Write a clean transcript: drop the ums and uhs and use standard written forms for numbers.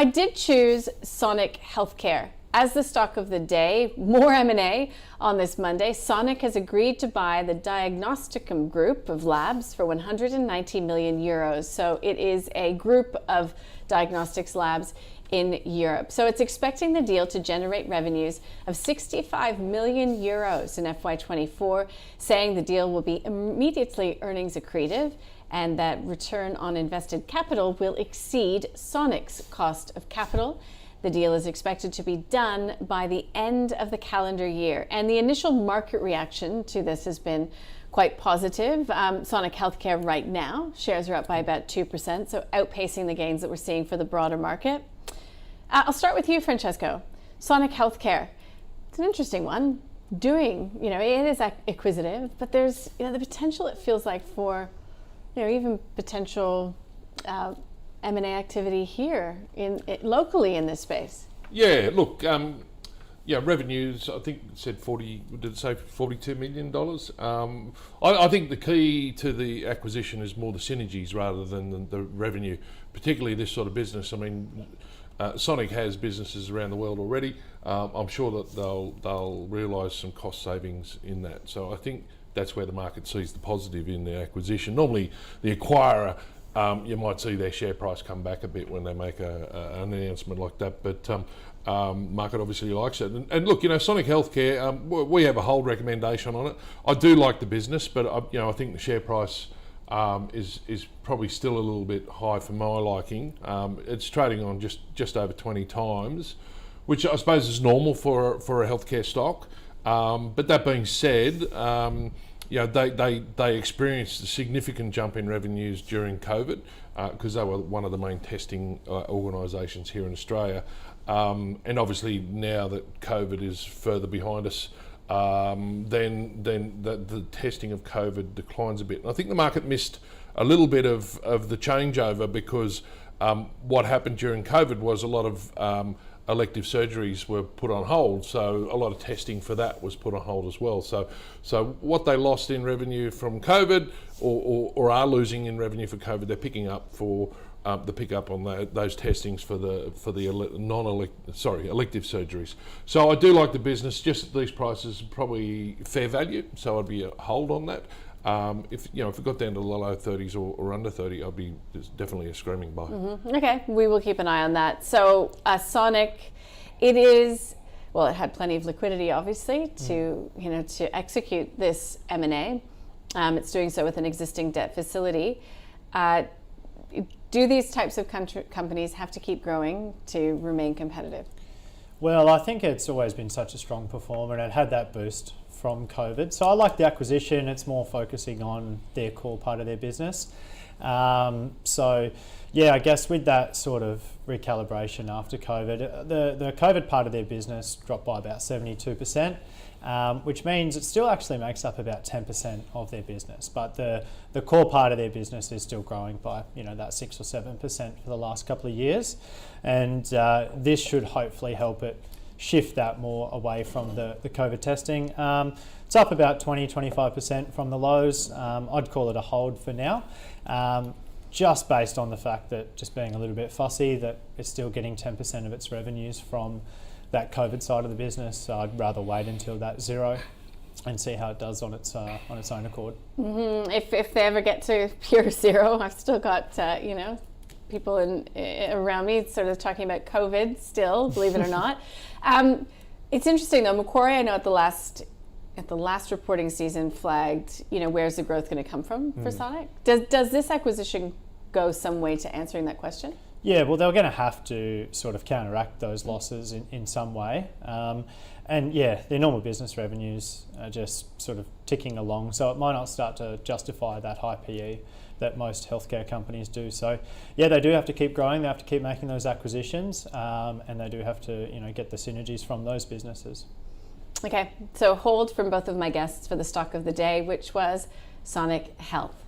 I did choose Sonic Healthcare as the stock of the day. More M&A on this Monday. Sonic has agreed to buy the diagnostic group of labs for 190 million euros. So it is a group of diagnostics labs in Europe. So it's expecting the deal to generate revenues of 65 million euros in FY24, saying the deal will be immediately earnings accretive and that return on invested capital will exceed Sonic's cost of capital. The deal is expected to be done by the end of the calendar year. And the initial market reaction to this has been quite positive. Sonic Healthcare right now, shares are up by about 2%, so outpacing the gains that we're seeing for the broader market. I'll start with you, Francesco. Sonic Healthcare, it's an interesting one. It is acquisitive, but there's the potential, it feels like, for even potential M&A activity here locally in this space. Yeah, look, revenues, I think it said $42 million? I think the key to the acquisition is more the synergies rather than the revenue, particularly this sort of business. I mean, Sonic has businesses around the world already. I'm sure that they'll realise some cost savings in that. So I think that's where the market sees the positive in the acquisition. Normally, the acquirer, you might see their share price come back a bit when they make an announcement like that, but market obviously likes it. And look, Sonic Healthcare, we have a hold recommendation on it. I do like the business, but I think the share price is probably still a little bit high for my liking. It's trading on just over 20 times, which I suppose is normal for a healthcare stock. But that being said, they experienced a significant jump in revenues during COVID because they were one of the main testing organisations here in Australia. And obviously now that COVID is further behind us, then the testing of COVID declines a bit. And I think the market missed a little bit of the changeover because what happened during COVID was a lot of elective surgeries were put on hold, so a lot of testing for that was put on hold as well. So what they lost in revenue from COVID, or are losing in revenue for COVID, they're picking up for the pickup on those testings for the elective surgeries. So I do like the business. Just at these prices, probably fair value. So I'd be a hold on that. If it got down to the low 30s or under 30, I'd be definitely a screaming buy. Mm-hmm. Okay, we will keep an eye on that. So Sonic, it had plenty of liquidity, obviously, to execute this M&A. It's doing so with an existing debt facility. Do these types of companies have to keep growing to remain competitive? Well, I think it's always been such a strong performer and it had that boost from COVID. So I like the acquisition. It's more focusing on their core part of their business. I guess with that sort of recalibration after COVID, the COVID part of their business dropped by about 72%, which means it still actually makes up about 10% of their business. But the core part of their business is still growing by that 6 or 7% for the last couple of years. And this should hopefully help it shift that more away from the COVID testing. It's up about 20-25% from the lows. I'd call it a hold for now, just based on the fact that, just being a little bit fussy, that it's still getting 10% of its revenues from that COVID side of the business. So I'd rather wait until that's zero and see how it does on its own accord. Mm-hmm. If they ever get to pure zero, I've still got people around me sort of talking about COVID still, believe it or not. It's interesting though, Macquarie, I know at the last reporting season flagged, where's the growth going to come from for Sonic? Does this acquisition go some way to answering that question? Yeah, well, they're going to have to sort of counteract those losses in some way. Their normal business revenues are just sort of ticking along, so it might not start to justify that high PE that most healthcare companies do. So, yeah, they do have to keep growing. They have to keep making those acquisitions, and they do have to, get the synergies from those businesses. Okay, so hold from both of my guests for the stock of the day, which was Sonic Health.